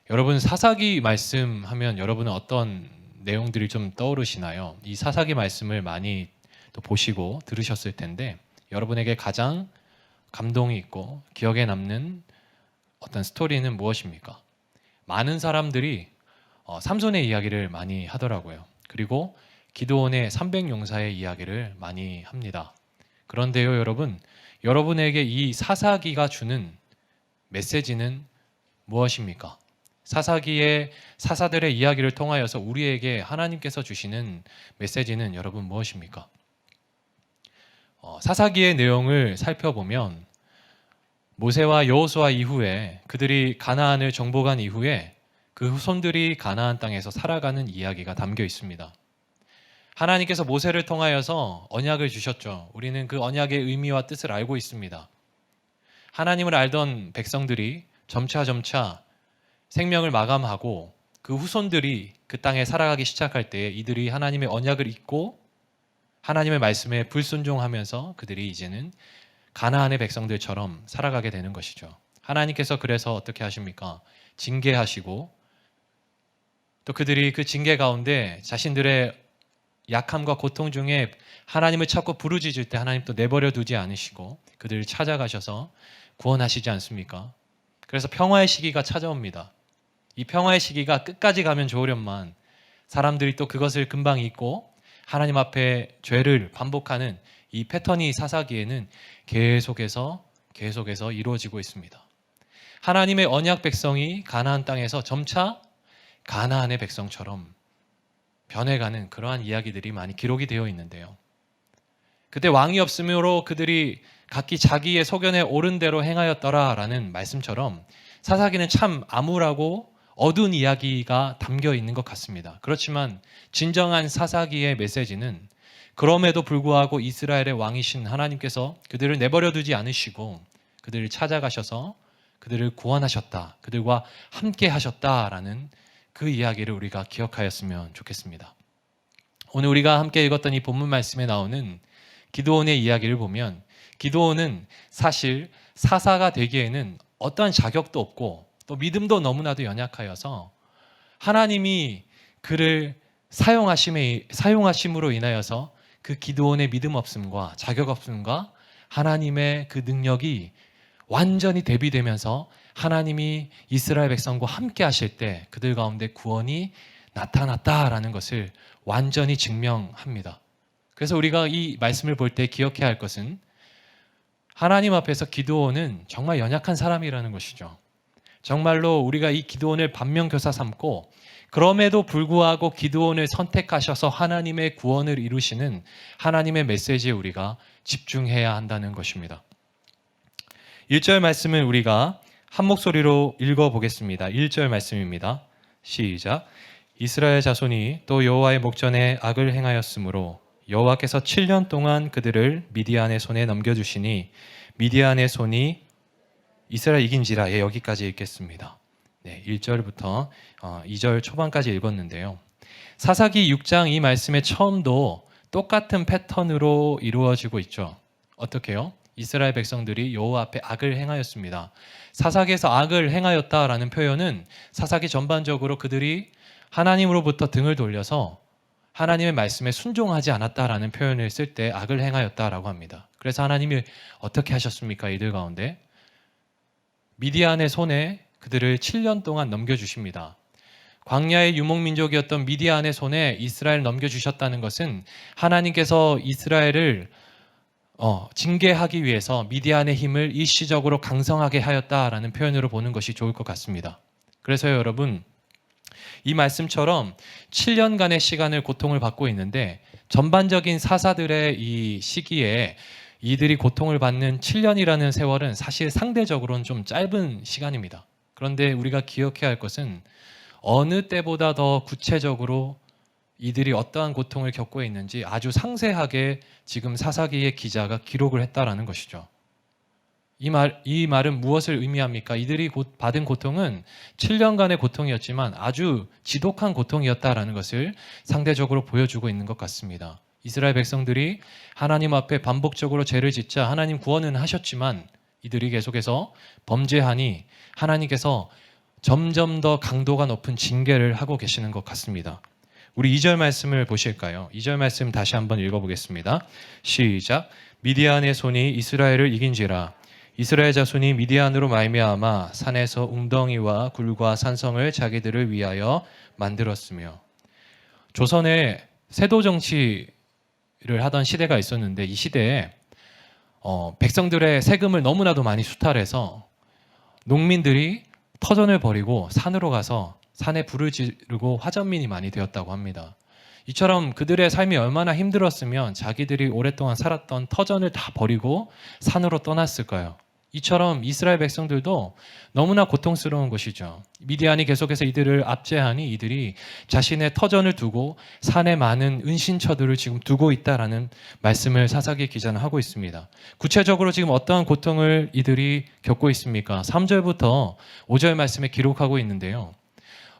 여러분 사사기 말씀하면 여러분은 어떤 내용들이 좀 떠오르시나요? 이 사사기 말씀을 많이 또 보시고 들으셨을 텐데 여러분에게 가장 감동이 있고 기억에 남는 어떤 스토리는 무엇입니까? 많은 사람들이 삼손의 이야기를 많이 하더라고요. 그리고 기드온의 300용사의 이야기를 많이 합니다. 그런데요, 여러분, 여러분에게 이 사사기가 주는 메시지는 무엇입니까? 사사기의 사사들의 이야기를 통하여서 우리에게 하나님께서 주시는 메시지는 여러분 무엇입니까? 사사기의 내용을 살펴보면 모세와 여호수아 이후에 그들이 가나안을 정복한 이후에 그 후손들이 가나안 땅에서 살아가는 이야기가 담겨 있습니다. 하나님께서 모세를 통하여서 언약을 주셨죠. 우리는 그 언약의 의미와 뜻을 알고 있습니다. 하나님을 알던 백성들이 점차 생명을 마감하고 그 후손들이 그 땅에 살아가기 시작할 때 이들이 하나님의 언약을 잊고 하나님의 말씀에 불순종하면서 그들이 이제는 가나안의 백성들처럼 살아가게 되는 것이죠. 하나님께서 그래서 어떻게 하십니까? 징계하시고 또 그들이 그 징계 가운데 자신들의 약함과 고통 중에 하나님을 찾고 부르짖을 때 하나님 또 내버려 두지 않으시고 그들을 찾아가셔서 구원하시지 않습니까? 그래서 평화의 시기가 찾아옵니다. 이 평화의 시기가 끝까지 가면 좋으련만 사람들이 또 그것을 금방 잊고 하나님 앞에 죄를 반복하는 이 패턴이 사사기에는 계속해서 이루어지고 있습니다. 하나님의 언약 백성이 가나안 땅에서 점차 가나안의 백성처럼 변해가는 그러한 이야기들이 많이 기록이 되어 있는데요. 그때 왕이 없으므로 그들이 각기 자기의 소견에 옳은 대로 행하였더라라는 말씀처럼 사사기는 참 암울하고 어두운 이야기가 담겨 있는 것 같습니다. 그렇지만 진정한 사사기의 메시지는 그럼에도 불구하고 이스라엘의 왕이신 하나님께서 그들을 내버려 두지 않으시고 그들을 찾아가셔서 그들을 구원하셨다. 그들과 함께 하셨다라는 그 이야기를 우리가 기억하였으면 좋겠습니다. 오늘 우리가 함께 읽었던 이 본문 말씀에 나오는 기드온의 이야기를 보면 기드온은 사실 사사가 되기에는 어떠한 자격도 없고 또 믿음도 너무나도 연약하여서 하나님이 그를 사용하심으로 인하여서 그 기드온의 믿음 없음과 자격 없음과 하나님의 그 능력이 완전히 대비되면서 하나님이 이스라엘 백성과 함께 하실 때 그들 가운데 구원이 나타났다라는 것을 완전히 증명합니다. 그래서 우리가 이 말씀을 볼 때 기억해야 할 것은 하나님 앞에서 기드온은 정말 연약한 사람이라는 것이죠. 정말로 우리가 이 기드온을 반면교사 삼고 그럼에도 불구하고 기드온을 선택하셔서 하나님의 구원을 이루시는 하나님의 메시지에 우리가 집중해야 한다는 것입니다. 1절 말씀을 우리가 한 목소리로 읽어보겠습니다. 1절 말씀입니다. 시작. 이스라엘 자손이 또 여호와의 목전에 악을 행하였으므로 여호와께서 7년 동안 그들을 미디안의 손에 넘겨주시니 미디안의 손이 이스라엘 이긴지라. 예, 여기까지 읽겠습니다. 네, 1절부터 2절 초반까지 읽었는데요. 사사기 6장 이 말씀의 처음도 똑같은 패턴으로 이루어지고 있죠. 어떻게요? 이스라엘 백성들이 여호와 앞에 악을 행하였습니다. 사사기에서 악을 행하였다라는 표현은 사사기 전반적으로 그들이 하나님으로부터 등을 돌려서 하나님의 말씀에 순종하지 않았다라는 표현을 쓸 때 악을 행하였다라고 합니다. 그래서 하나님이 어떻게 하셨습니까? 이들 가운데 미디안의 손에 그들을 7년 동안 넘겨주십니다. 광야의 유목민족이었던 미디안의 손에 이스라엘을 넘겨주셨다는 것은 하나님께서 이스라엘을 징계하기 위해서 미디안의 힘을 일시적으로 강성하게 하였다라는 표현으로 보는 것이 좋을 것 같습니다. 그래서 여러분, 이 말씀처럼 7년간의 시간을 고통을 받고 있는데 전반적인 사사들의 이 시기에 이들이 고통을 받는 7년이라는 세월은 사실 상대적으로는 좀 짧은 시간입니다. 그런데 우리가 기억해야 할 것은 어느 때보다 더 구체적으로 이들이 어떠한 고통을 겪고 있는지 아주 상세하게 지금 사사기의 기자가 기록을 했다라는 것이죠. 이 말은 무엇을 의미합니까? 이들이 받은 고통은 7년간의 고통이었지만 아주 지독한 고통이었다라는 것을 상대적으로 보여주고 있는 것 같습니다. 이스라엘 백성들이 하나님 앞에 반복적으로 죄를 짓자 하나님 구원은 하셨지만 이들이 계속해서 범죄하니 하나님께서 점점 더 강도가 높은 징계를 하고 계시는 것 같습니다. 우리 2절 말씀을 보실까요? 2절 말씀 다시 한번 읽어보겠습니다. 시작. 미디안의 손이 이스라엘을 이긴지라. 이스라엘 자손이 미디안으로 말미암아 산에서 웅덩이와 굴과 산성을 자기들을 위하여 만들었으며. 조선에 세도 정치를 하던 시대가 있었는데 이 시대에 백성들의 세금을 너무나도 많이 수탈해서 농민들이 터전을 버리고 산으로 가서 산에 불을 지르고 화전민이 많이 되었다고 합니다. 이처럼 그들의 삶이 얼마나 힘들었으면 자기들이 오랫동안 살았던 터전을 다 버리고 산으로 떠났을까요? 이처럼 이스라엘 백성들도 너무나 고통스러운 것이죠. 미디안이 계속해서 이들을 압제하니 이들이 자신의 터전을 두고 산에 많은 은신처들을 지금 두고 있다라는 말씀을 사사기 기자는 하고 있습니다. 구체적으로 지금 어떠한 고통을 이들이 겪고 있습니까? 3절부터 5절 말씀에 기록하고 있는데요.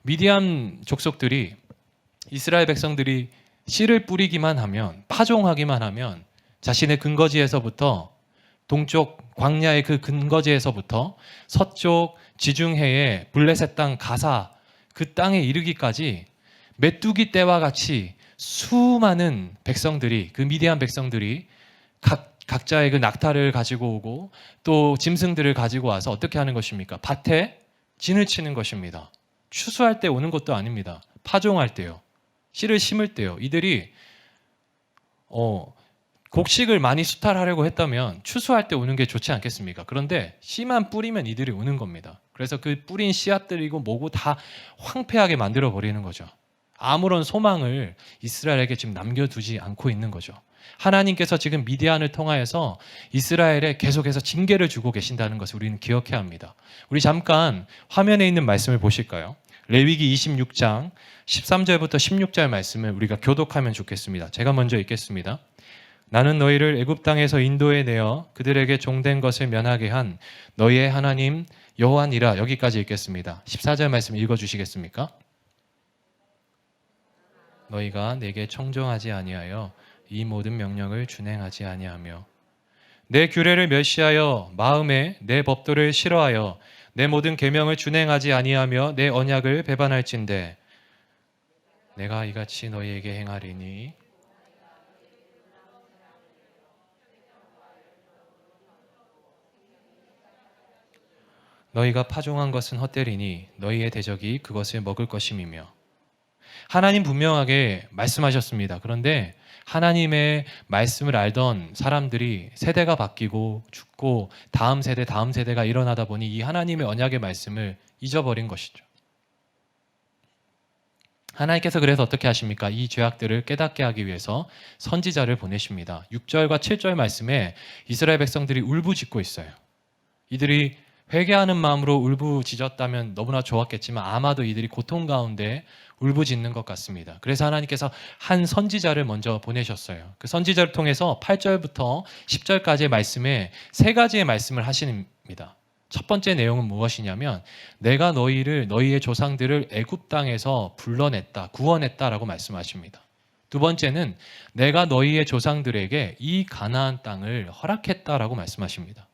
미디안 족속들이 이스라엘 백성들이 씨를 뿌리기만 하면, 파종하기만 하면 자신의 근거지에서부터 동쪽 광야의 그 근거지에서부터 서쪽 지중해의 블레셋 땅 가사 그 땅에 이르기까지 메뚜기 떼와 같이 수많은 백성들이, 그 미디안 백성들이 각자의 그 낙타를 가지고 오고 또 짐승들을 가지고 와서 어떻게 하는 것입니까? 밭에 진을 치는 것입니다. 추수할 때 오는 것도 아닙니다. 파종할 때요. 씨를 심을 때요. 이들이 곡식을 많이 수탈하려고 했다면 추수할 때 오는 게 좋지 않겠습니까? 그런데 씨만 뿌리면 이들이 오는 겁니다. 그래서 그 뿌린 씨앗들이고 뭐고 다 황폐하게 만들어 버리는 거죠. 아무런 소망을 이스라엘에게 지금 남겨두지 않고 있는 거죠. 하나님께서 지금 미디안을 통하여서 이스라엘에 계속해서 징계를 주고 계신다는 것을 우리는 기억해야 합니다. 우리 잠깐 화면에 있는 말씀을 보실까요? 레위기 26장 13절부터 16절 말씀을 우리가 교독하면 좋겠습니다. 제가 먼저 읽겠습니다. 나는 너희를 애굽 땅에서 인도해 내어 그들에게 종된 것을 면하게 한 너희의 하나님 여호와니라. 여기까지 읽겠습니다. 14절 말씀 읽어주시겠습니까? 너희가 내게 청종하지 아니하여 이 모든 명령을 준행하지 아니하며 내 규례를 멸시하여 마음에 내 법도를 싫어하여 내 모든 계명을 준행하지 아니하며 내 언약을 배반할진대 내가 이같이 너희에게 행하리니 너희가 파종한 것은 헛되리니 너희의 대적이 그것을 먹을 것임이며. 하나님 분명하게 말씀하셨습니다. 그런데 하나님의 말씀을 알던 사람들이 세대가 바뀌고 죽고 다음 세대가 일어나다 보니 이 하나님의 언약의 말씀을 잊어버린 것이죠. 하나님께서 그래서 어떻게 하십니까? 이 죄악들을 깨닫게 하기 위해서 선지자를 보내십니다. 6절과 7절 말씀에 이스라엘 백성들이 울부짖고 있어요. 이들이 회개하는 마음으로 울부짖었다면 너무나 좋았겠지만 아마도 이들이 고통 가운데 울부짖는 것 같습니다. 그래서 하나님께서 한 선지자를 먼저 보내셨어요. 그 선지자를 통해서 8절부터 10절까지의 말씀에 세 가지의 말씀을 하십니다. 첫 번째 내용은 무엇이냐면 내가 너희의 조상들을 애굽 땅에서 불러냈다, 구원했다라고 말씀하십니다. 두 번째는 내가 너희의 조상들에게 이 가나안 땅을 허락했다라고 말씀하십니다.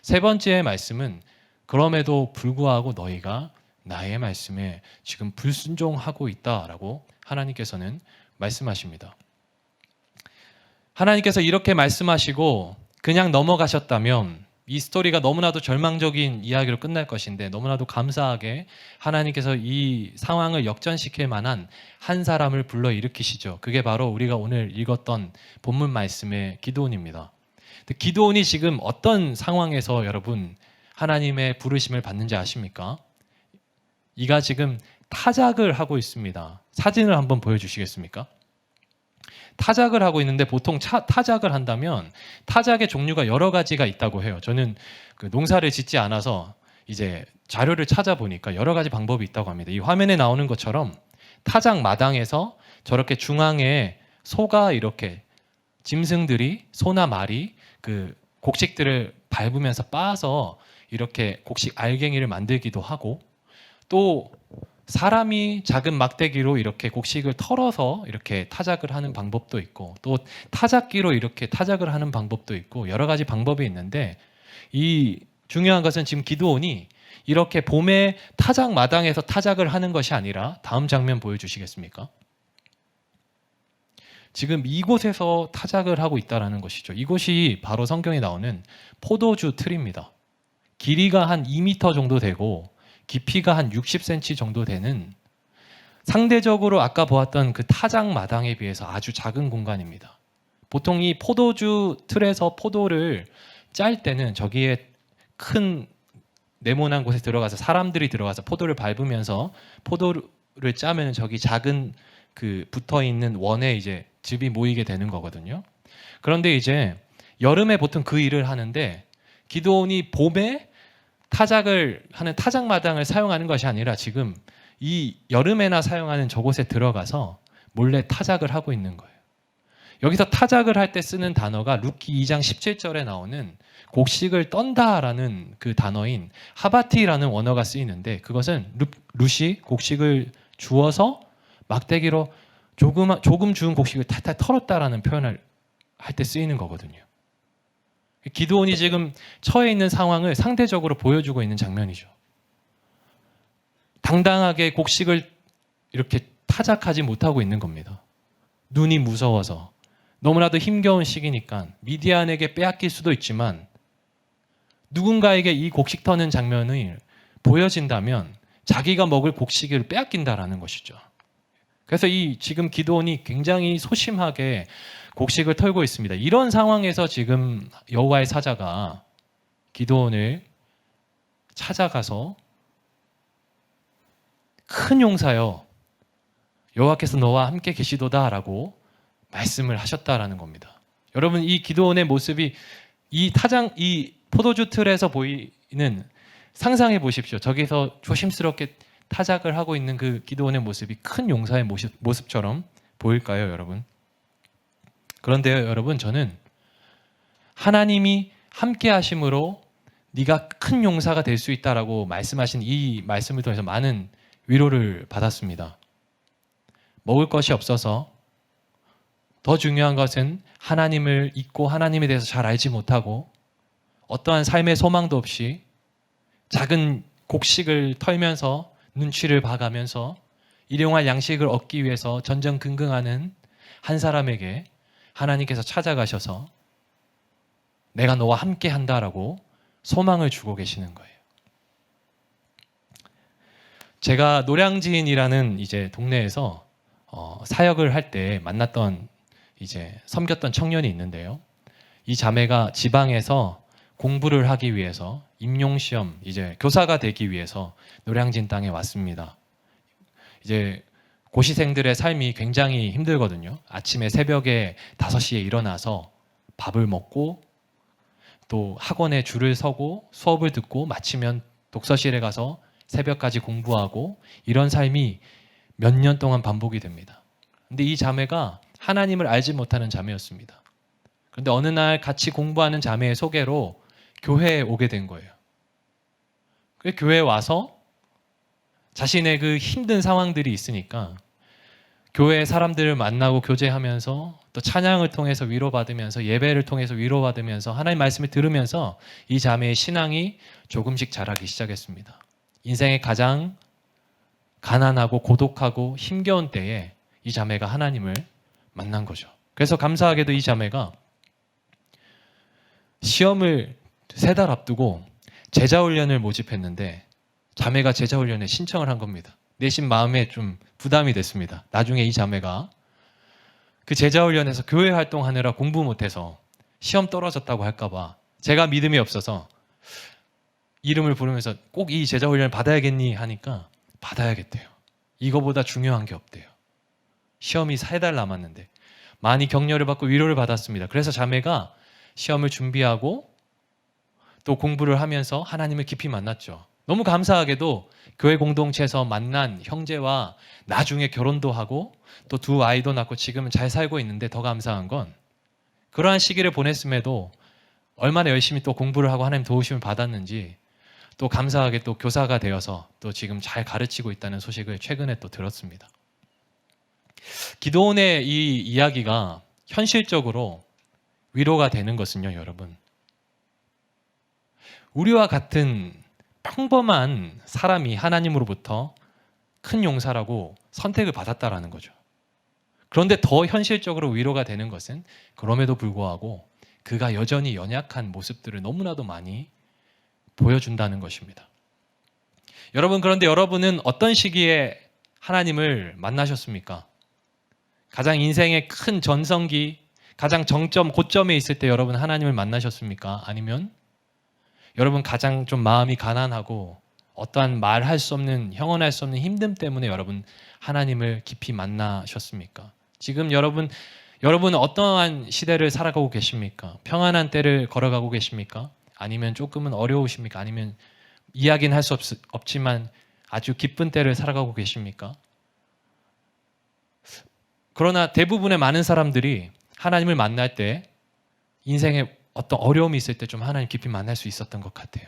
세 번째의 말씀은 그럼에도 불구하고 너희가 나의 말씀에 지금 불순종하고 있다라고 하나님께서는 말씀하십니다. 하나님께서 이렇게 말씀하시고 그냥 넘어가셨다면 이 스토리가 너무나도 절망적인 이야기로 끝날 것인데 너무나도 감사하게 하나님께서 이 상황을 역전시킬 만한 한 사람을 불러일으키시죠. 그게 바로 우리가 오늘 읽었던 본문 말씀의 기드온입니다. 기드온이 지금 어떤 상황에서 여러분 하나님의 부르심을 받는지 아십니까? 이가 지금 타작을 하고 있습니다. 사진을 한번 보여주시겠습니까? 타작을 하고 있는데 보통 타작을 한다면 타작의 종류가 여러 가지가 있다고 해요. 저는 그 농사를 짓지 않아서 이제 자료를 찾아보니까 여러 가지 방법이 있다고 합니다. 이 화면에 나오는 것처럼 타작 마당에서 저렇게 중앙에 소가 이렇게 짐승들이 소나 말이 그 곡식들을 밟으면서 빻아서 이렇게 곡식 알갱이를 만들기도 하고 또 사람이 작은 막대기로 이렇게 곡식을 털어서 이렇게 타작을 하는 방법도 있고 또 타작기로 이렇게 타작을 하는 방법도 있고 여러 가지 방법이 있는데 이 중요한 것은 지금 기드온이 이렇게 봄에 타작 마당에서 타작을 하는 것이 아니라 다음 장면 보여주시겠습니까? 지금 이곳에서 타작을 하고 있다는 것이죠. 이곳이 바로 성경에 나오는 포도주 틀입니다. 길이가 한 2m 정도 되고 깊이가 한 60cm 정도 되는, 상대적으로 아까 보았던 그 타작 마당에 비해서 아주 작은 공간입니다. 보통 이 포도주 틀에서 포도를 짤 때는 저기에 큰 네모난 곳에 들어가서 사람들이 들어가서 포도를 밟으면서 포도를 짜면 저기 작은 그 붙어 있는 원에 이제 즙이 모이게 되는 거거든요. 그런데 이제 여름에 보통 그 일을 하는데 기드온이 봄에 타작을 하는 타작 마당을 사용하는 것이 아니라 지금 이 여름에나 사용하는 저곳에 들어가서 몰래 타작을 하고 있는 거예요. 여기서 타작을 할 때 쓰는 단어가 룻기 2장 17절에 나오는 곡식을 떤다라는 그 단어인 하바티라는 원어가 쓰이는데, 그것은 룻이 곡식을 주어서 막대기로 조금 주운 곡식을 탈탈 털었다라는 표현을 할 때 쓰이는 거거든요. 기드온이 지금 처해 있는 상황을 상대적으로 보여주고 있는 장면이죠. 당당하게 곡식을 이렇게 타작하지 못하고 있는 겁니다. 눈이 무서워서. 너무나도 힘겨운 시기니까 미디안에게 빼앗길 수도 있지만 누군가에게 이 곡식 터는 장면이 보여진다면 자기가 먹을 곡식을 빼앗긴다라는 것이죠. 그래서 이 지금 기드온이 굉장히 소심하게 곡식을 털고 있습니다. 이런 상황에서 지금 여호와의 사자가 기드온을 찾아가서 큰 용사여, 여호와께서 너와 함께 계시도다라고 말씀을 하셨다라는 겁니다. 여러분, 이 기드온의 모습이 이 포도주 틀에서 보이는, 상상해 보십시오. 저기서 조심스럽게 타작을 하고 있는 그 기드온의 모습이 큰 용사의 모습처럼 보일까요, 여러분? 그런데요, 여러분, 저는 하나님이 함께 하심으로 네가 큰 용사가 될 수 있다라고 말씀하신 이 말씀을 통해서 많은 위로를 받았습니다. 먹을 것이 없어서, 더 중요한 것은 하나님을 잊고 하나님에 대해서 잘 알지 못하고 어떠한 삶의 소망도 없이 작은 곡식을 털면서 눈치를 봐가면서 일용할 양식을 얻기 위해서 전전긍긍하는 한 사람에게 하나님께서 찾아가셔서 내가 너와 함께 한다라고 소망을 주고 계시는 거예요. 제가 노량진이라는 이제 동네에서 사역을 할 때 만났던, 이제 섬겼던 청년이 있는데요. 이 자매가 지방에서 공부를 하기 위해서 임용시험, 이제 교사가 되기 위해서 노량진 땅에 왔습니다. 이제 고시생들의 삶이 굉장히 힘들거든요. 아침에 새벽에 5시에 일어나서 밥을 먹고 또 학원에 줄을 서고 수업을 듣고 마치면 독서실에 가서 새벽까지 공부하고, 이런 삶이 몇 년 동안 반복이 됩니다. 근데 이 자매가 하나님을 알지 못하는 자매였습니다. 그런데 어느 날 같이 공부하는 자매의 소개로 교회에 오게 된 거예요. 그 교회에 와서 자신의 그 힘든 상황들이 있으니까 교회 사람들을 만나고 교제하면서 또 찬양을 통해서 위로받으면서 예배를 통해서 위로받으면서 하나님 말씀을 들으면서 이 자매의 신앙이 조금씩 자라기 시작했습니다. 인생의 가장 가난하고 고독하고 힘겨운 때에 이 자매가 하나님을 만난 거죠. 그래서 감사하게도 이 자매가 시험을 3달 앞두고 제자훈련을 모집했는데 자매가 제자훈련에 신청을 한 겁니다. 내심 마음에 좀 부담이 됐습니다. 나중에 이 자매가 그 제자훈련에서 교회 활동하느라 공부 못해서 시험 떨어졌다고 할까봐 제가 믿음이 없어서 이름을 부르면서 꼭 이 제자훈련을 받아야겠니 하니까 받아야겠대요. 이거보다 중요한 게 없대요. 시험이 3달 남았는데 많이 격려를 받고 위로를 받았습니다. 그래서 자매가 시험을 준비하고 또 공부를 하면서 하나님을 깊이 만났죠. 너무 감사하게도 교회 공동체에서 만난 형제와 나중에 결혼도 하고 또 2 아이도 낳고 지금은 잘 살고 있는데, 더 감사한 건 그러한 시기를 보냈음에도 얼마나 열심히 또 공부를 하고 하나님 도우심을 받았는지, 또 감사하게 또 교사가 되어서 또 지금 잘 가르치고 있다는 소식을 최근에 또 들었습니다. 기드온의 이 이야기가 현실적으로 위로가 되는 것은요, 여러분, 우리와 같은 평범한 사람이 하나님으로부터 큰 용사라고 선택을 받았다라는 거죠. 그런데 더 현실적으로 위로가 되는 것은 그럼에도 불구하고 그가 여전히 연약한 모습들을 너무나도 많이 보여준다는 것입니다. 여러분, 그런데 여러분은 어떤 시기에 하나님을 만나셨습니까? 가장 인생의 큰 전성기, 가장 정점, 고점에 있을 때 여러분 하나님을 만나셨습니까? 아니면 여러분 가장 좀 마음이 가난하고 어떠한 말할 수 없는, 형언할 수 없는 힘듦 때문에 여러분 하나님을 깊이 만나셨습니까? 지금 여러분 어떠한 시대를 살아가고 계십니까? 평안한 때를 걸어가고 계십니까? 아니면 조금은 어려우십니까? 아니면 이야기는 할 수 없지만 아주 기쁜 때를 살아가고 계십니까? 그러나 대부분의 많은 사람들이 하나님을 만날 때 인생에 어떤 어려움이 있을 때 좀 하나님 깊이 만날 수 있었던 것 같아요.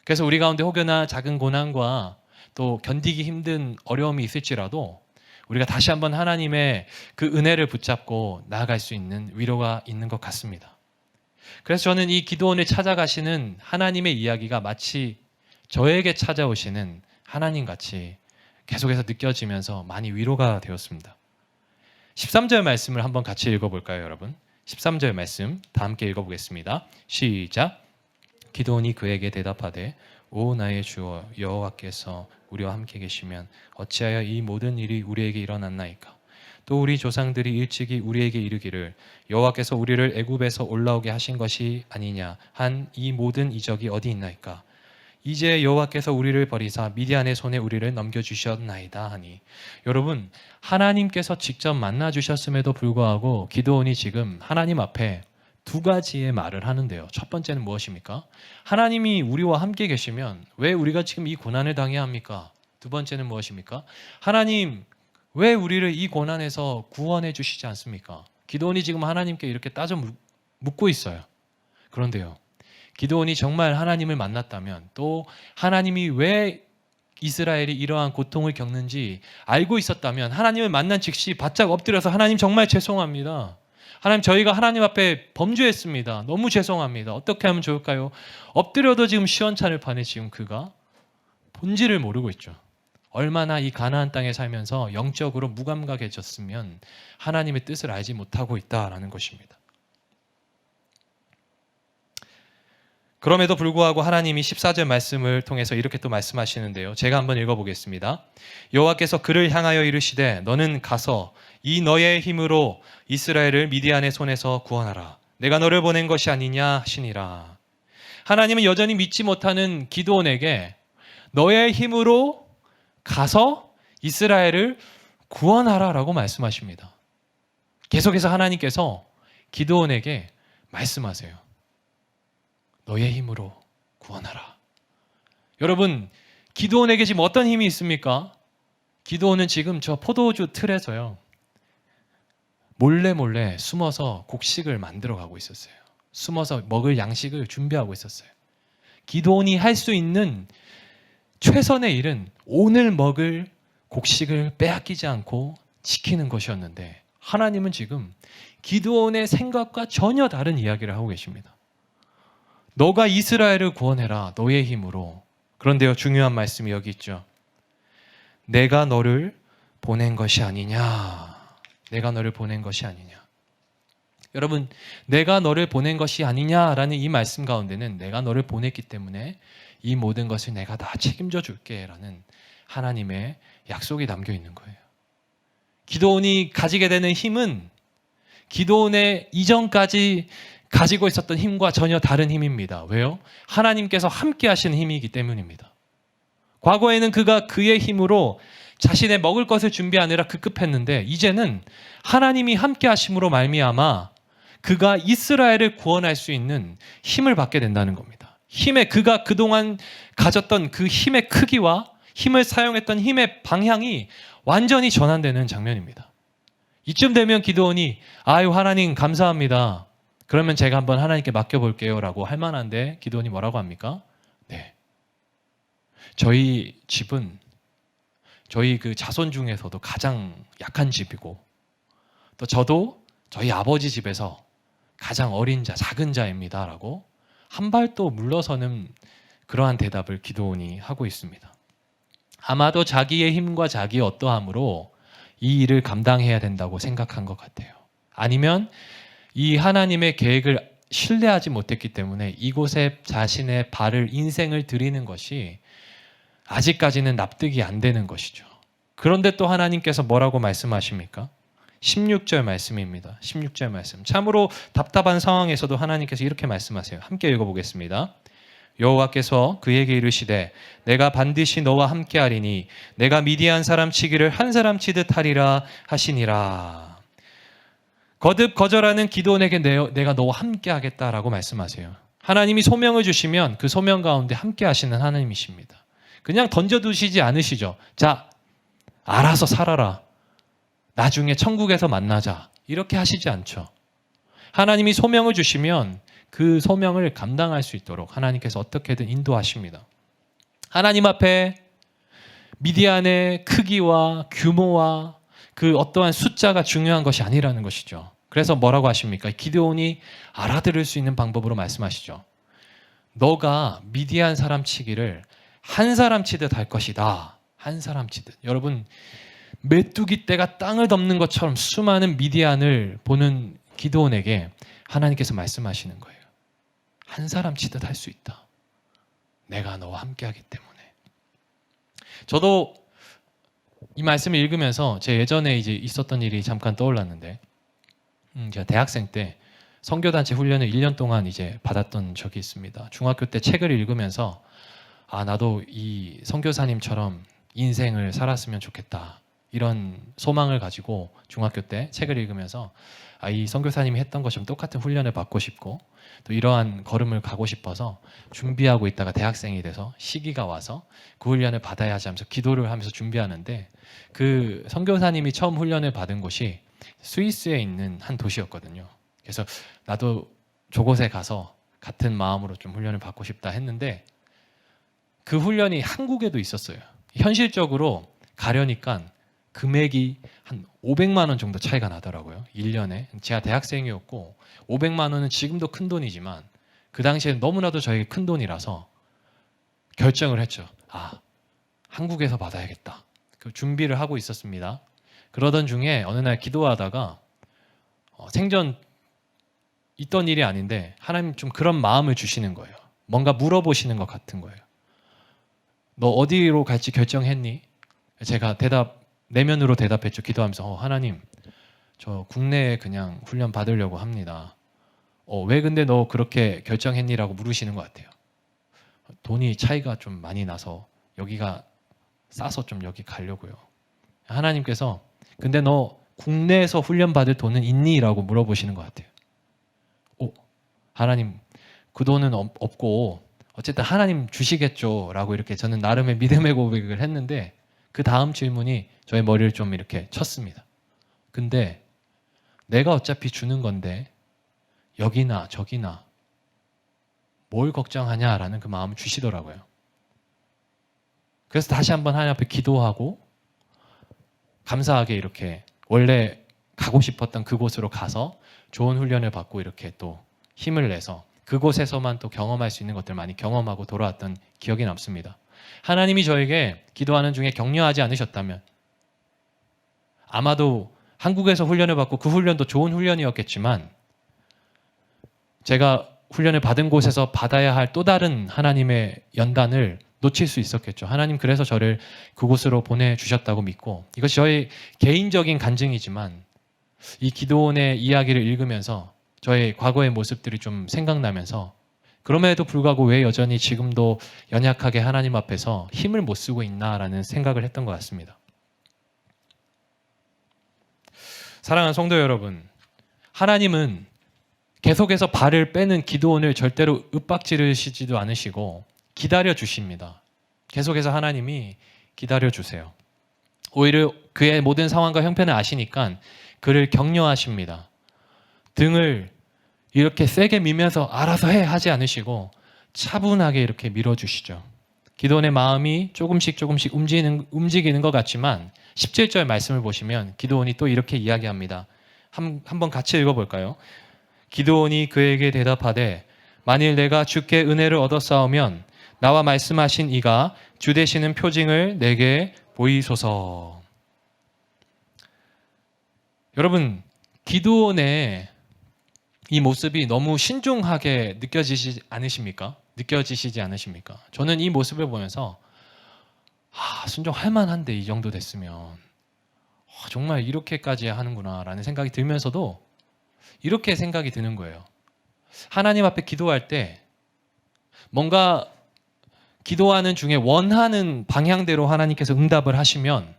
그래서 우리 가운데 혹여나 작은 고난과 또 견디기 힘든 어려움이 있을지라도 우리가 다시 한번 하나님의 그 은혜를 붙잡고 나아갈 수 있는 위로가 있는 것 같습니다. 그래서 저는 이 기도원을 찾아가시는 하나님의 이야기가 마치 저에게 찾아오시는 하나님같이 계속해서 느껴지면서 많이 위로가 되었습니다. 13절 말씀을 한번 같이 읽어볼까요, 여러분? 13절 말씀 다 함께 읽어보겠습니다. 시작. 기도원이 그에게 대답하되 오 나의 주여 여호와께서 우리와 함께 계시면 어찌하여 이 모든 일이 우리에게 일어났나이까? 또 우리 조상들이 일찍이 우리에게 이르기를 여호와께서 우리를 애굽에서 올라오게 하신 것이 아니냐 한 이 모든 이적이 어디 있나이까? 이제 여호와께서 우리를 버리사 미디안의 손에 우리를 넘겨주셨나이다 하니, 여러분 하나님께서 직접 만나주셨음에도 불구하고 기드온이 지금 하나님 앞에 두 가지의 말을 하는데요. 첫 번째는 무엇입니까? 하나님이 우리와 함께 계시면 왜 우리가 지금 이 고난을 당해야 합니까? 두 번째는 무엇입니까? 하나님 왜 우리를 이 고난에서 구원해 주시지 않습니까? 기드온이 지금 하나님께 이렇게 따져 묻고 있어요. 그런데요, 기드온이 정말 하나님을 만났다면, 또 하나님이 왜 이스라엘이 이러한 고통을 겪는지 알고 있었다면 하나님을 만난 즉시 바짝 엎드려서 하나님 정말 죄송합니다. 하나님 저희가 하나님 앞에 범죄했습니다. 너무 죄송합니다. 어떻게 하면 좋을까요? 엎드려도 지금 시원찮을 판에 지금 그가 본질을 모르고 있죠. 얼마나 이 가나안 땅에 살면서 영적으로 무감각해졌으면 하나님의 뜻을 알지 못하고 있다라는 것입니다. 그럼에도 불구하고 하나님이 14절 말씀을 통해서 이렇게 또 말씀하시는데요. 제가 한번 읽어보겠습니다. 여호와께서 그를 향하여 이르시되 너는 가서 이 너의 힘으로 이스라엘을 미디안의 손에서 구원하라. 내가 너를 보낸 것이 아니냐 하시니라. 하나님은 여전히 믿지 못하는 기드온에게 너의 힘으로 가서 이스라엘을 구원하라 라고 말씀하십니다. 계속해서 하나님께서 기드온에게 말씀하세요. 너의 힘으로 구원하라. 여러분, 기드온에게 지금 어떤 힘이 있습니까? 기드온은 지금 저 포도주 틀에서요, 몰래 숨어서 곡식을 만들어 가고 있었어요. 숨어서 먹을 양식을 준비하고 있었어요. 기드온이 할 수 있는 최선의 일은 오늘 먹을 곡식을 빼앗기지 않고 지키는 것이었는데, 하나님은 지금 기드온의 생각과 전혀 다른 이야기를 하고 계십니다. 너가 이스라엘을 구원해라, 너의 힘으로. 그런데요, 중요한 말씀이 여기 있죠. 내가 너를 보낸 것이 아니냐. 내가 너를 보낸 것이 아니냐. 여러분, 내가 너를 보낸 것이 아니냐라는 이 말씀 가운데는 내가 너를 보냈기 때문에 이 모든 것을 내가 다 책임져 줄게 라는 하나님의 약속이 담겨 있는 거예요. 기드온이 가지게 되는 힘은 기드온의 이전까지 가지고 있었던 힘과 전혀 다른 힘입니다. 왜요? 하나님께서 함께 하시는 힘이기 때문입니다. 과거에는 그가 그의 힘으로 자신의 먹을 것을 준비하느라 급급했는데, 이제는 하나님이 함께 하심으로 말미암아 그가 이스라엘을 구원할 수 있는 힘을 받게 된다는 겁니다. 그가 그동안 가졌던 그 힘의 크기와 힘을 사용했던 힘의 방향이 완전히 전환되는 장면입니다. 이쯤 되면 기드온이 아유 하나님 감사합니다. 그러면 제가 한번 하나님께 맡겨볼게요 라고 할 만한데, 기드온이 뭐라고 합니까? 네, 저희 집은 저희 그 자손 중에서도 가장 약한 집이고, 또 저도 저희 아버지 집에서 가장 어린 자, 작은 자입니다 라고 한 발 또 물러서는 그러한 대답을 기드온이 하고 있습니다. 아마도 자기의 힘과 자기의 어떠함으로 이 일을 감당해야 된다고 생각한 것 같아요. 아니면 이 하나님의 계획을 신뢰하지 못했기 때문에 이곳에 자신의 발을, 인생을 들이는 것이 아직까지는 납득이 안 되는 것이죠. 그런데 또 하나님께서 뭐라고 말씀하십니까? 16절 말씀입니다. 16절 말씀. 참으로 답답한 상황에서도 하나님께서 이렇게 말씀하세요. 함께 읽어보겠습니다. 여호와께서 그에게 이르시되 내가 반드시 너와 함께하리니 내가 미디안 사람 치기를 한 사람 치듯 하리라 하시니라. 거듭 거절하는 기드온에게 내가 너와 함께하겠다라고 말씀하세요. 하나님이 소명을 주시면 그 소명 가운데 함께하시는 하나님이십니다. 그냥 던져두시지 않으시죠. 자, 알아서 살아라. 나중에 천국에서 만나자. 이렇게 하시지 않죠. 하나님이 소명을 주시면 그 소명을 감당할 수 있도록 하나님께서 어떻게든 인도하십니다. 하나님 앞에 미디안의 크기와 규모와 그 어떠한 숫자가 중요한 것이 아니라는 것이죠. 그래서 뭐라고 하십니까? 기드온이 알아들을 수 있는 방법으로 말씀하시죠. 너가 미디안 사람 치기를 한 사람 치듯 할 것이다. 한 사람 치듯. 여러분, 메뚜기 떼가 땅을 덮는 것처럼 수많은 미디안을 보는 기드온에게 하나님께서 말씀하시는 거예요. 한 사람 치듯 할 수 있다. 내가 너와 함께하기 때문에. 저도 이 말씀을 읽으면서 제 예전에 이제 있었던 일이 잠깐 떠올랐는데, 제가 대학생 때 선교단체 훈련을 1년 동안 이제 받았던 적이 있습니다. 중학교 때 책을 읽으면서 나도 이 선교사님처럼 인생을 살았으면 좋겠다. 이런 소망을 가지고 중학교 때 책을 읽으면서 이 선교사님이 했던 것처럼 똑같은 훈련을 받고 싶고 또 이러한 걸음을 가고 싶어서 준비하고 있다가 대학생이 돼서 시기가 와서 그 훈련을 받아야 하지 하면서 기도를 하면서 준비하는데 그 선교사님이 처음 훈련을 받은 곳이 스위스에 있는 한 도시였거든요. 그래서 나도 저곳에 가서 같은 마음으로 좀 훈련을 받고 싶다 했는데 그 훈련이 한국에도 있었어요. 현실적으로 가려니까 금액이 한 500만 원 정도 차이가 나더라고요. 1년에. 제가 대학생이었고 500만 원은 지금도 큰 돈이지만 그 당시에 너무나도 저에게 큰 돈이라서 결정을 했죠. 한국에서 받아야겠다. 그 준비를 하고 있었습니다. 그러던 중에 어느 날 기도하다가 생전 있던 일이 아닌데 하나님 좀 그런 마음을 주시는 거예요. 뭔가 물어보시는 것 같은 거예요. 너 어디로 갈지 결정했니? 제가 내면으로 대답했죠. 기도하면서 하나님, 저 국내에 그냥 훈련 받으려고 합니다. 왜 근데 너 그렇게 결정했니? 라고 물으시는 것 같아요. 돈이 차이가 좀 많이 나서 여기가 싸서 좀 여기 가려고요. 하나님께서 근데 너 국내에서 훈련 받을 돈은 있니? 라고 물어보시는 것 같아요. 하나님, 그 돈은 없고 어쨌든 하나님 주시겠죠. 라고 이렇게 저는 나름의 믿음의 고백을 했는데 그 다음 질문이 저의 머리를 좀 이렇게 쳤습니다. 근데 내가 어차피 주는 건데 여기나 저기나 뭘 걱정하냐라는 그 마음을 주시더라고요. 그래서 다시 한번 하나님 앞에 기도하고 감사하게 이렇게 원래 가고 싶었던 그곳으로 가서 좋은 훈련을 받고 이렇게 또 힘을 내서 그곳에서만 또 경험할 수 있는 것들 많이 경험하고 돌아왔던 기억이 남습니다. 하나님이 저에게 기도하는 중에 격려하지 않으셨다면 아마도 한국에서 훈련을 받고 그 훈련도 좋은 훈련이었겠지만 제가 훈련을 받은 곳에서 받아야 할 또 다른 하나님의 연단을 놓칠 수 있었겠죠. 하나님 그래서 저를 그곳으로 보내주셨다고 믿고 이것이 저의 개인적인 간증이지만 이 기도원의 이야기를 읽으면서 저의 과거의 모습들이 좀 생각나면서 그럼에도 불구하고 왜 여전히 지금도 연약하게 하나님 앞에서 힘을 못 쓰고 있나라는 생각을 했던 것 같습니다. 사랑하는 성도 여러분, 하나님은 계속해서 발을 빼는 기도원을 절대로 윽박지르시지도 않으시고 기다려 주십니다. 계속해서 하나님이 기다려 주세요. 오히려 그의 모든 상황과 형편을 아시니까 그를 격려하십니다. 등을 이렇게 세게 밀면서 알아서 해 하지 않으시고 차분하게 이렇게 밀어주시죠. 기도원의 마음이 조금씩 움직이는 것 같지만 17절 말씀을 보시면 기도원이 또 이렇게 이야기합니다. 한번 같이 읽어볼까요? 기도원이 그에게 대답하되 만일 내가 주께 은혜를 얻었사오면 나와 말씀하신 이가 주 되시는 표징을 내게 보이소서. 여러분, 기드온의 이 모습이 너무 신중하게 느껴지시지 않으십니까? 저는 이 모습을 보면서 순종할 만한데 이 정도 됐으면 정말 이렇게까지 하는구나 라는 생각이 들면서도 이렇게 생각이 드는 거예요. 하나님 앞에 기도할 때 뭔가 기도하는 중에 원하는 방향대로 하나님께서 응답을 하시면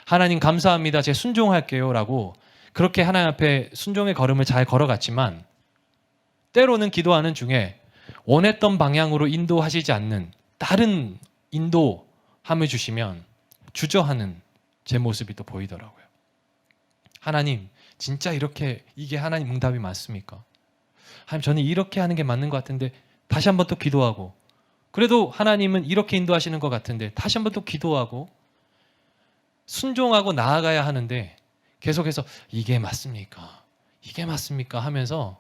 하나님 감사합니다, 제 순종할게요 라고 그렇게 하나님 앞에 순종의 걸음을 잘 걸어갔지만, 때로는 기도하는 중에 원했던 방향으로 인도하시지 않는 다른 인도함을 주시면 주저하는 제 모습이 또 보이더라고요. 하나님, 진짜 이게 하나님 응답이 맞습니까? 하나님, 저는 이렇게 하는 게 맞는 것 같은데 다시 한번 또 기도하고, 그래도 하나님은 이렇게 인도하시는 것 같은데 다시 한번 또 기도하고 순종하고 나아가야 하는데 계속해서 이게 맞습니까? 이게 맞습니까? 하면서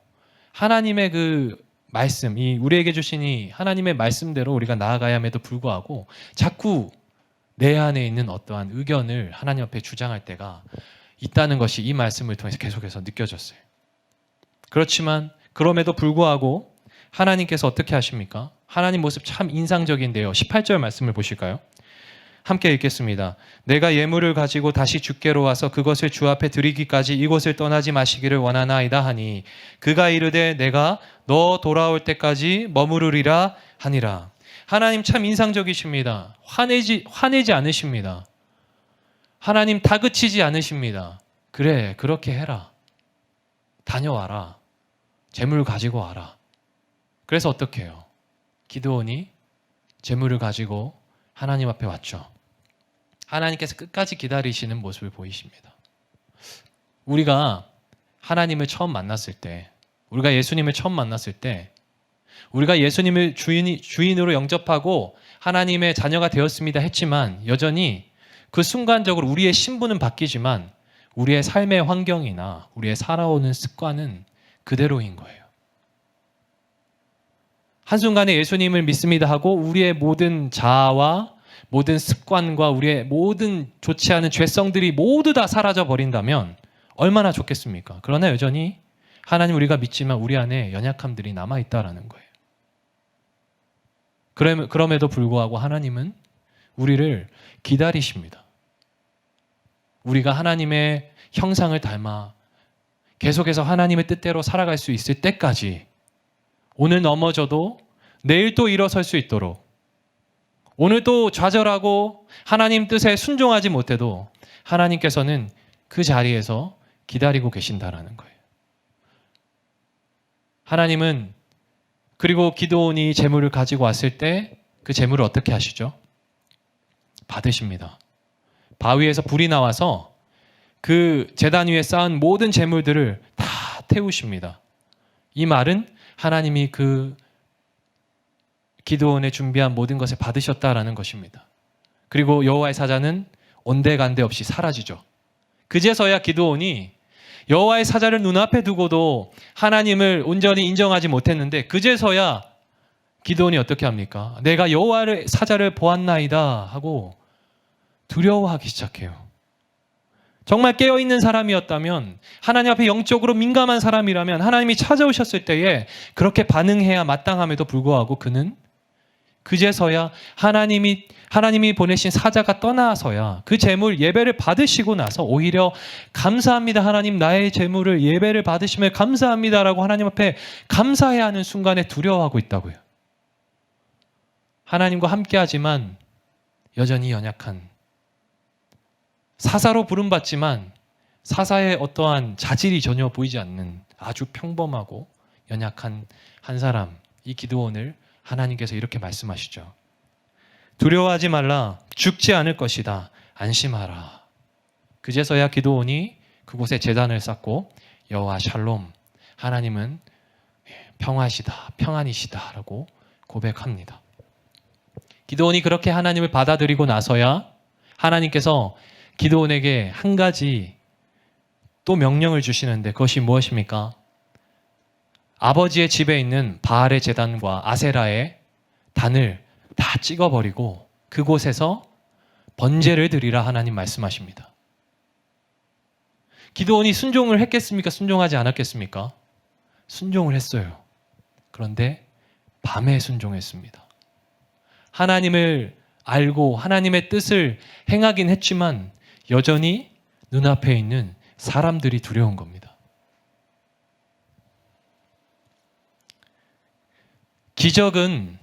하나님의 그 말씀, 이 우리에게 주신 이 하나님의 말씀대로 우리가 나아가야 함에도 불구하고 자꾸 내 안에 있는 어떠한 의견을 하나님 앞에 주장할 때가 있다는 것이 이 말씀을 통해서 계속해서 느껴졌어요. 그렇지만 그럼에도 불구하고 하나님께서 어떻게 하십니까? 하나님 모습 참 인상적인데요. 18절 말씀을 보실까요? 함께 읽겠습니다. 내가 예물을 가지고 다시 주께로 와서 그것을 주 앞에 드리기까지 이곳을 떠나지 마시기를 원하나이다 하니 그가 이르되 내가 너 돌아올 때까지 머무르리라 하니라. 하나님 참 인상적이십니다. 화내지 않으십니다. 하나님 다그치지 않으십니다. 그래, 그렇게 해라. 다녀와라. 재물 가지고 와라. 그래서 어떻게 해요? 기드온이 재물을 가지고 하나님 앞에 왔죠. 하나님께서 끝까지 기다리시는 모습을 보이십니다. 우리가 하나님을 처음 만났을 때, 우리가 예수님을 처음 만났을 때, 우리가 예수님을 주인으로 영접하고 하나님의 자녀가 되었습니다 했지만 여전히 그 순간적으로 우리의 신분은 바뀌지만 우리의 삶의 환경이나 우리의 살아오는 습관은 그대로인 거예요. 한순간에 예수님을 믿습니다 하고 우리의 모든 자아와 모든 습관과 우리의 모든 좋지 않은 죄성들이 모두 다 사라져 버린다면 얼마나 좋겠습니까? 그러나 여전히 하나님 우리가 믿지만 우리 안에 연약함들이 남아있다라는 거예요. 그럼에도 불구하고 하나님은 우리를 기다리십니다. 우리가 하나님의 형상을 닮아 계속해서 하나님의 뜻대로 살아갈 수 있을 때까지, 오늘 넘어져도 내일 또 일어설 수 있도록, 오늘 또 좌절하고 하나님 뜻에 순종하지 못해도 하나님께서는 그 자리에서 기다리고 계신다라는 거예요. 하나님은 그리고 기드온이 재물을 가지고 왔을 때 그 재물을 어떻게 하시죠? 받으십니다. 바위에서 불이 나와서 그 제단 위에 쌓은 모든 재물들을 다 태우십니다. 이 말은 하나님이 그 기드온에 준비한 모든 것을 받으셨다라는 것입니다. 그리고 여호와의 사자는 온데간데 없이 사라지죠. 그제서야 기드온이 여호와의 사자를 눈앞에 두고도 하나님을 온전히 인정하지 못했는데 그제서야 기드온이 어떻게 합니까? 내가 여호와의 사자를 보았나이다 하고 두려워하기 시작해요. 정말 깨어있는 사람이었다면, 하나님 앞에 영적으로 민감한 사람이라면 하나님이 찾아오셨을 때에 그렇게 반응해야 마땅함에도 불구하고 그는 그제서야 하나님이 보내신 사자가 떠나서야 그 재물 예배를 받으시고 나서 오히려 감사합니다 하나님, 나의 재물을 예배를 받으심을 감사합니다라고 하나님 앞에 감사해야 하는 순간에 두려워하고 있다고요. 하나님과 함께하지만 여전히 연약한, 사사로 부름받지만 사사의 어떠한 자질이 전혀 보이지 않는 아주 평범하고 연약한 한 사람, 이 기드온을 하나님께서 이렇게 말씀하시죠. 두려워하지 말라, 죽지 않을 것이다, 안심하라. 그제서야 기드온이 그곳에 제단을 쌓고 여호와 샬롬, 하나님은 평화시다, 평안이시다 라고 고백합니다. 기드온이 그렇게 하나님을 받아들이고 나서야 하나님께서 기드온에게 한 가지 또 명령을 주시는데 그것이 무엇입니까? 아버지의 집에 있는 바알의 제단과 아세라의 단을 다 찍어버리고 그곳에서 번제를 드리라 하나님 말씀하십니다. 기드온이 순종을 했겠습니까? 순종하지 않았겠습니까? 순종을 했어요. 그런데 밤에 순종했습니다. 하나님을 알고 하나님의 뜻을 행하긴 했지만 여전히 눈앞에 있는 사람들이 두려운 겁니다. 기적은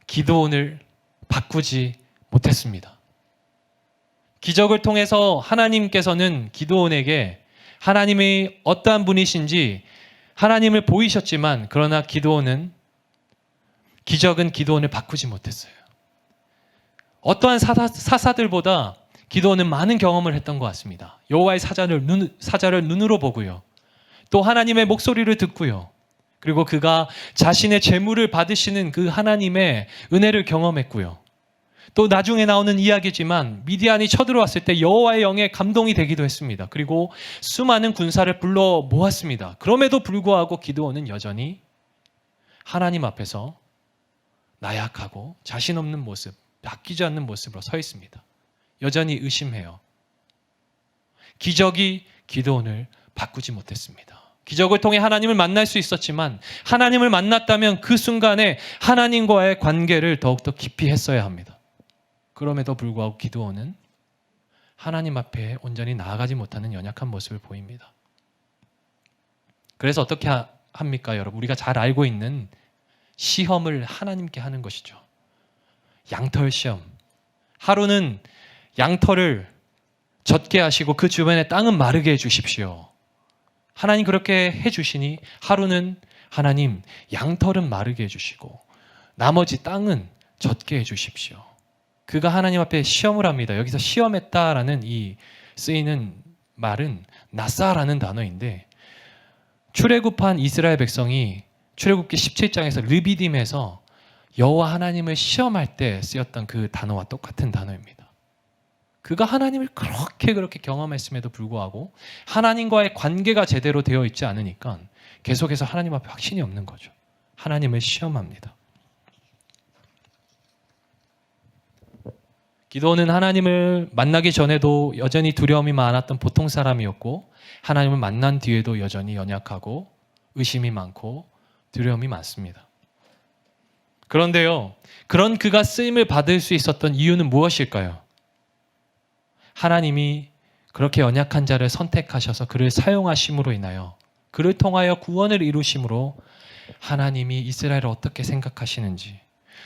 기드온을 바꾸지 못했습니다. 기적을 통해서 하나님께서는 기드온에게 하나님이 어떠한 분이신지 하나님을 보이셨지만 그러나 기드온은 기드온을 바꾸지 못했어요. 어떠한 사사들보다 기드온은 많은 경험을 했던 것 같습니다. 여호와의 사자를 눈으로 보고요. 또 하나님의 목소리를 듣고요. 그리고 그가 자신의 재물을 받으시는 그 하나님의 은혜를 경험했고요. 또 나중에 나오는 이야기지만 미디안이 쳐들어왔을 때 여호와의 영에 감동이 되기도 했습니다. 그리고 수많은 군사를 불러 모았습니다. 그럼에도 불구하고 기드온은 여전히 하나님 앞에서 나약하고 자신 없는 모습, 바뀌지 않는 모습으로 서 있습니다. 여전히 의심해요. 기적이 기드온을 바꾸지 못했습니다. 기적을 통해 하나님을 만날 수 있었지만 하나님을 만났다면 그 순간에 하나님과의 관계를 더욱더 깊이 했어야 합니다. 그럼에도 불구하고 기드온은 하나님 앞에 온전히 나아가지 못하는 연약한 모습을 보입니다. 그래서 어떻게 합니까, 여러분? 우리가 잘 알고 있는 시험을 하나님께 하는 것이죠. 양털 시험. 하루는 양털을 젖게 하시고 그 주변의 땅은 마르게 해주십시오. 하나님 그렇게 해주시니 하루는 하나님 양털은 마르게 해주시고 나머지 땅은 젖게 해주십시오. 그가 하나님 앞에 시험을 합니다. 여기서 시험했다라는 이 쓰이는 말은 나사라는 단어인데 출애굽한 이스라엘 백성이 출애굽기 17장에서 르비딤에서 여호와 하나님을 시험할 때 쓰였던 그 단어와 똑같은 단어입니다. 그가 하나님을 그렇게 경험했음에도 불구하고 하나님과의 관계가 제대로 되어 있지 않으니까 계속해서 하나님 앞에 확신이 없는 거죠. 하나님을 시험합니다. 기드온은 하나님을 만나기 전에도 여전히 두려움이 많았던 보통 사람이었고 하나님을 만난 뒤에도 여전히 연약하고 의심이 많고 두려움이 많습니다. 그런데요, 그런 그가 쓰임을 받을 수 있었던 이유는 무엇일까요? 하나님이 그렇게 연약한 자를 선택하셔서 그를 사용하심으로 인하여 그를 통하여 구원을 이루심으로 하나님이 이스라엘을 어떻게 생각하시는지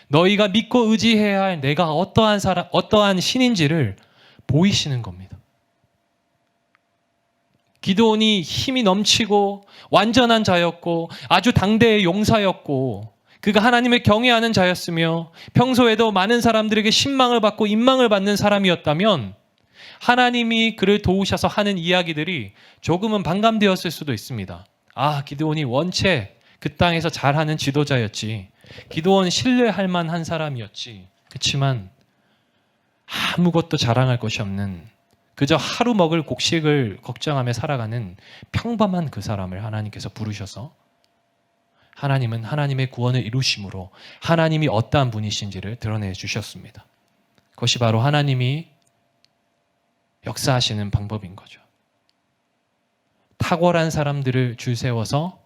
너희가 믿고 의지해야 할 내가 어떠한 신인지를 보이시는 겁니다. 기드온이 힘이 넘치고 완전한 자였고 아주 당대의 용사였고 그가 하나님을 경외하는 자였으며 평소에도 많은 사람들에게 신망을 받고 인망을 받는 사람이었다면 하나님이 그를 도우셔서 하는 이야기들이 조금은 반감되었을 수도 있습니다. 아, 기드온이 원체 그 땅에서 잘하는 지도자였지. 기드온 신뢰할 만한 사람이었지. 그렇지만 아무것도 자랑할 것이 없는 그저 하루 먹을 곡식을 걱정하며 살아가는 평범한 그 사람을 하나님께서 부르셔서 하나님은 하나님의 구원을 이루심으로 하나님이 어떠한 분이신지를 드러내 주셨습니다. 그것이 바로 하나님이 역사하시는 방법인 거죠. 탁월한 사람들을 줄 세워서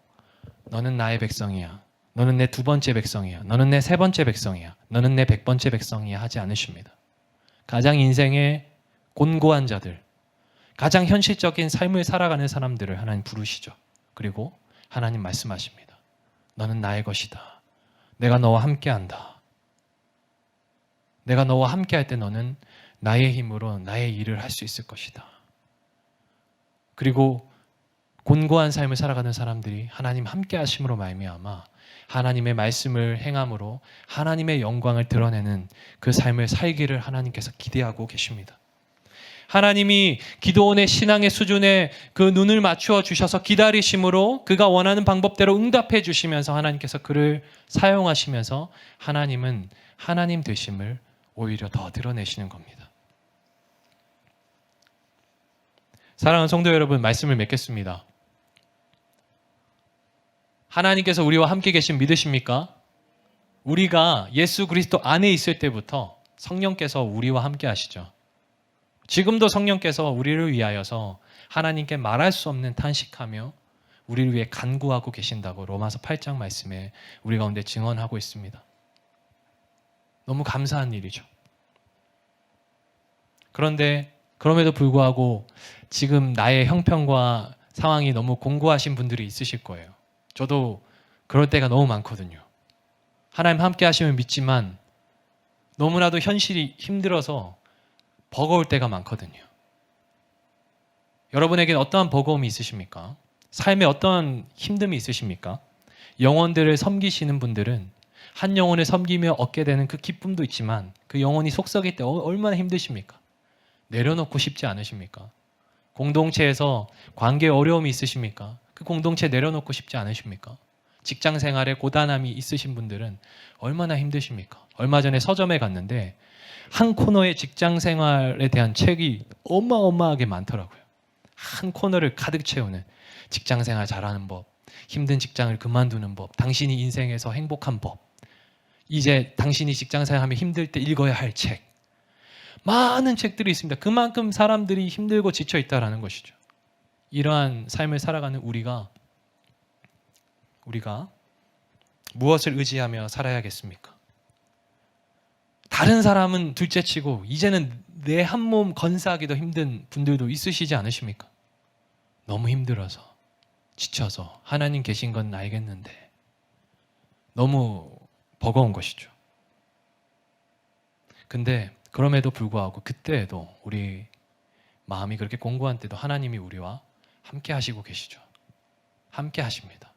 너는 나의 백성이야. 너는 내 두 번째 백성이야. 너는 내 세 번째 백성이야. 너는 내 100번째 백성이야 하지 않으십니다. 가장 인생의 곤고한 자들, 가장 현실적인 삶을 살아가는 사람들을 하나님 부르시죠. 그리고 하나님 말씀하십니다. 너는 나의 것이다. 내가 너와 함께한다. 내가 너와 함께할 때 너는 나의 힘으로 나의 일을 할 수 있을 것이다. 그리고 곤고한 삶을 살아가는 사람들이 하나님 함께 하심으로 말미암아 하나님의 말씀을 행함으로 하나님의 영광을 드러내는 그 삶을 살기를 하나님께서 기대하고 계십니다. 하나님이 기드온의 신앙의 수준에 그 눈을 맞추어 주셔서 기다리심으로 그가 원하는 방법대로 응답해 주시면서 하나님께서 그를 사용하시면서 하나님은 하나님 되심을 오히려 더 드러내시는 겁니다. 사랑하는 성도 여러분, 말씀을 맺겠습니다. 하나님께서 우리와 함께 계신 믿으십니까? 우리가 예수 그리스도 안에 있을 때부터 성령께서 우리와 함께 하시죠. 지금도 성령께서 우리를 위하여서 하나님께 말할 수 없는 탄식하며 우리를 위해 간구하고 계신다고 로마서 8장 말씀에 우리 가운데 증언하고 있습니다. 너무 감사한 일이죠. 그런데 그럼에도 불구하고 지금 나의 형편과 상황이 너무 공고하신 분들이 있으실 거예요. 저도 그럴 때가 너무 많거든요. 하나님 함께 하시면 믿지만 너무나도 현실이 힘들어서 버거울 때가 많거든요. 여러분에게는 어떠한 버거움이 있으십니까? 삶에 어떠한 힘듦이 있으십니까? 영혼들을 섬기시는 분들은 한 영혼을 섬기며 얻게 되는 그 기쁨도 있지만 그 영혼이 속썩일 때 얼마나 힘드십니까? 내려놓고 싶지 않으십니까? 공동체에서 관계에 어려움이 있으십니까? 그 공동체 내려놓고 싶지 않으십니까? 직장 생활에 고단함이 있으신 분들은 얼마나 힘드십니까? 얼마 전에 서점에 갔는데 한 코너에 직장 생활에 대한 책이 어마어마하게 많더라고요. 한 코너를 가득 채우는 직장 생활 잘하는 법, 힘든 직장을 그만두는 법, 당신이 인생에서 행복한 법, 이제 당신이 직장 생활하면 힘들 때 읽어야 할 책, 많은 책들이 있습니다. 그만큼 사람들이 힘들고 지쳐 있다라는 것이죠. 이러한 삶을 살아가는 우리가 무엇을 의지하며 살아야겠습니까? 다른 사람은 둘째치고 이제는 내 한 몸 건사하기도 힘든 분들도 있으시지 않으십니까? 너무 힘들어서 지쳐서 하나님 계신 건 알겠는데 너무 버거운 것이죠. 근데 그럼에도 불구하고 그때에도 우리 마음이 그렇게 공고한 때도 하나님이 우리와 함께 하시고 계시죠. 함께 하십니다.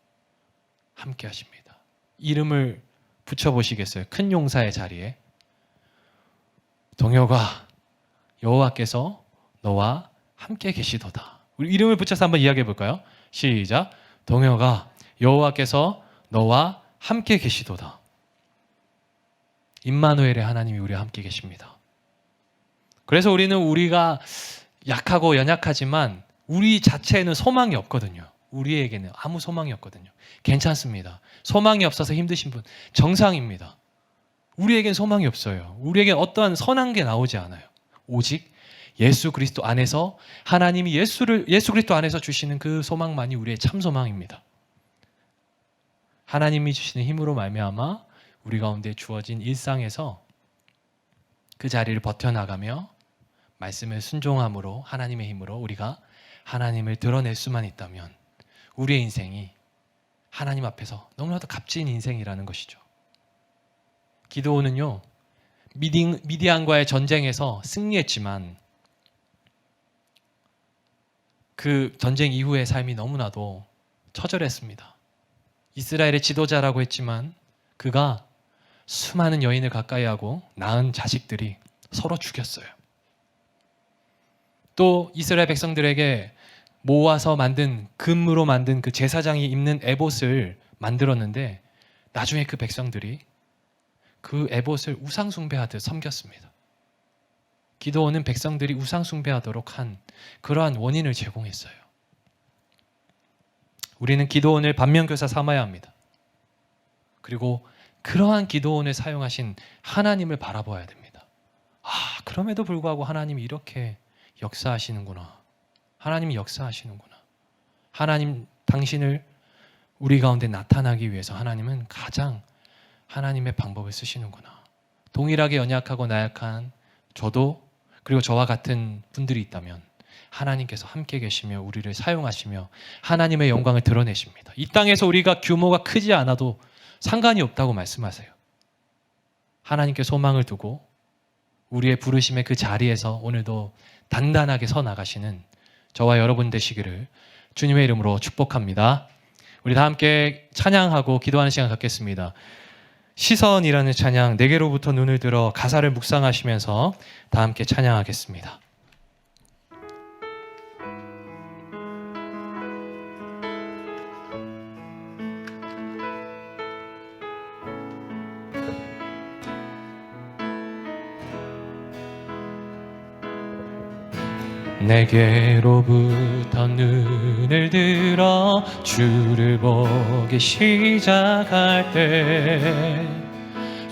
함께 하십니다. 이름을 붙여보시겠어요? 큰 용사의 자리에 동혁아, 여호와께서 너와 함께 계시도다. 우리 이름을 붙여서 한번 이야기해 볼까요? 시작. 동혁아, 여호와께서 너와 함께 계시도다. 임마누엘의 하나님이 우리와 함께 계십니다. 그래서 우리가 약하고 연약하지만 우리 자체에는 소망이 없거든요. 우리에게는 아무 소망이 없거든요. 괜찮습니다. 소망이 없어서 힘드신 분 정상입니다. 우리에겐 소망이 없어요. 우리에겐 어떠한 선한 게 나오지 않아요. 오직 예수 그리스도 안에서 하나님이 예수 그리스도 안에서 주시는 그 소망만이 우리의 참 소망입니다. 하나님이 주시는 힘으로 말미암아 우리 가운데 주어진 일상에서 그 자리를 버텨나가며 말씀을 순종함으로 하나님의 힘으로 우리가 하나님을 드러낼 수만 있다면 우리의 인생이 하나님 앞에서 너무나도 값진 인생이라는 것이죠. 기드온은요, 미디안과의 전쟁에서 승리했지만 그 전쟁 이후의 삶이 너무나도 처절했습니다. 이스라엘의 지도자라고 했지만 그가 수많은 여인을 가까이 하고 낳은 자식들이 서로 죽였어요. 또 이스라엘 백성들에게 모아서 만든 금으로 만든 그 제사장이 입는 에봇을 만들었는데 나중에 그 백성들이 그 에봇을 우상 숭배하듯 섬겼습니다. 기드온은 백성들이 우상 숭배하도록 한 그러한 원인을 제공했어요. 우리는 기드온을 반면교사 삼아야 합니다. 그리고 그러한 기드온을 사용하신 하나님을 바라봐야 됩니다. 그럼에도 불구하고 하나님이 이렇게 역사하시는구나. 하나님이 역사하시는구나. 하나님 당신을 우리 가운데 나타나기 위해서 하나님은 가장 하나님의 방법을 쓰시는구나. 동일하게 연약하고 나약한 저도 그리고 저와 같은 분들이 있다면 하나님께서 함께 계시며 우리를 사용하시며 하나님의 영광을 드러내십니다. 이 땅에서 우리가 규모가 크지 않아도 상관이 없다고 말씀하세요. 하나님께 소망을 두고 우리의 부르심의 그 자리에서 오늘도 단단하게 서 나가시는 저와 여러분 되시기를 주님의 이름으로 축복합니다. 우리 다 함께 찬양하고 기도하는 시간 갖겠습니다. 시선이라는 찬양, 내게로부터 눈을 들어 가사를 묵상하시면서 다 함께 찬양하겠습니다. 내게로부터 눈을 들어 주를 보기 시작할 때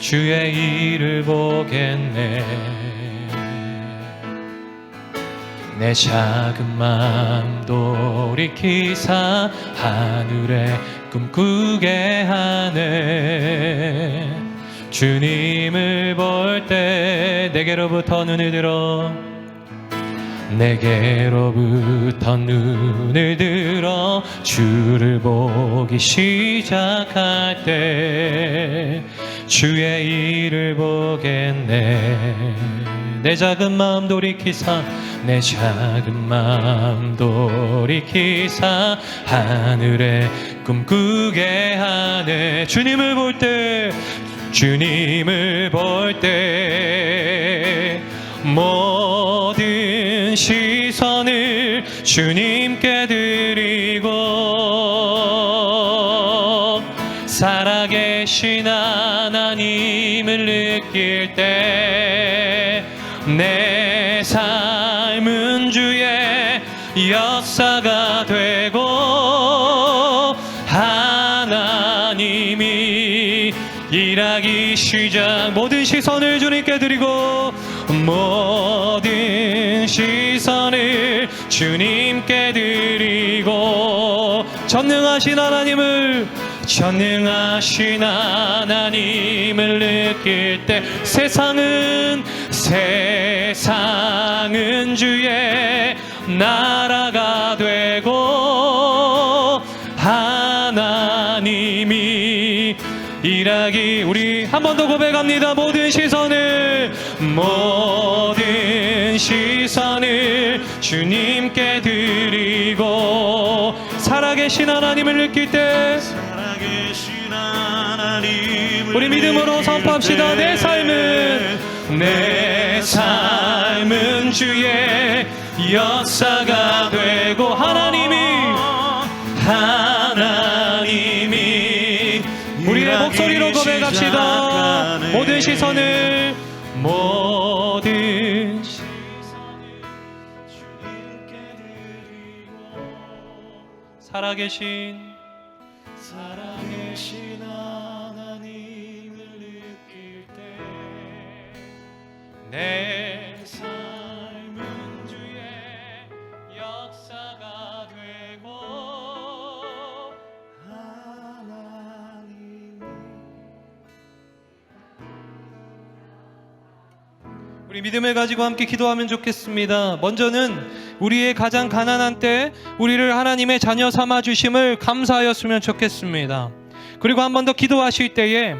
주의 일을 보겠네. 내 작은 맘 돌이키사 하늘에 꿈꾸게 하네. 주님을 볼 때 내게로부터 눈을 들어 주를 보기 시작할 때 주의 일을 보겠네. 내 작은 마음 돌이키사 하늘에 꿈꾸게 하네. 주님을 볼 때 모든 시선을 주님께 드리고 살아계신 하나님을 느낄 때 내 삶은 주의 역사가 되고 하나님이 일하기 시작. 모든 시선을 주님께 드리고 모든 시선을 주님께 드리고 전능하신 하나님을 느낄 때 세상은 주의 나라가 되고 하나님이 일하기. 우리 한 번 더 고백합니다. 모든 시선을 주님께 드리고 살아계신 하나님을 느낄 때 우리 믿음으로 선포합시다. 내 삶은 주의 역사가 되고 하나님이 우리의 목소리로 고백합시다. 모든 시선을 주님께 드리고 살아계신 하나님을 느낄 때 내 삶은 주의 역사가 되고 우리 믿음을 가지고 함께 기도하면 좋겠습니다. 먼저는 우리의 가장 가난한 때 우리를 하나님의 자녀 삼아 주심을 감사하였으면 좋겠습니다. 그리고 한 번 더 기도하실 때에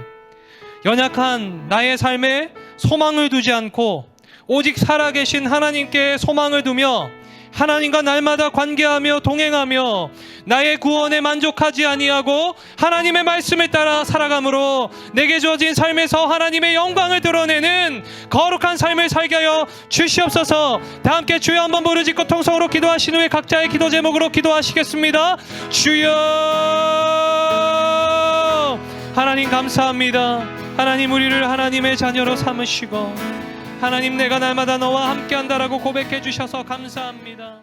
연약한 나의 삶에 소망을 두지 않고 오직 살아계신 하나님께 소망을 두며 하나님과 날마다 관계하며 동행하며 나의 구원에 만족하지 아니하고 하나님의 말씀을 따라 살아감으로 내게 주어진 삶에서 하나님의 영광을 드러내는 거룩한 삶을 살게 하여 주시옵소서. 다 함께 주여 한번 부르짖고 통성으로 기도하신 후에 각자의 기도 제목으로 기도하시겠습니다. 주여. 하나님 감사합니다. 하나님 우리를 하나님의 자녀로 삼으시고 하나님 내가 날마다 너와 함께한다라고 고백해 주셔서 감사합니다.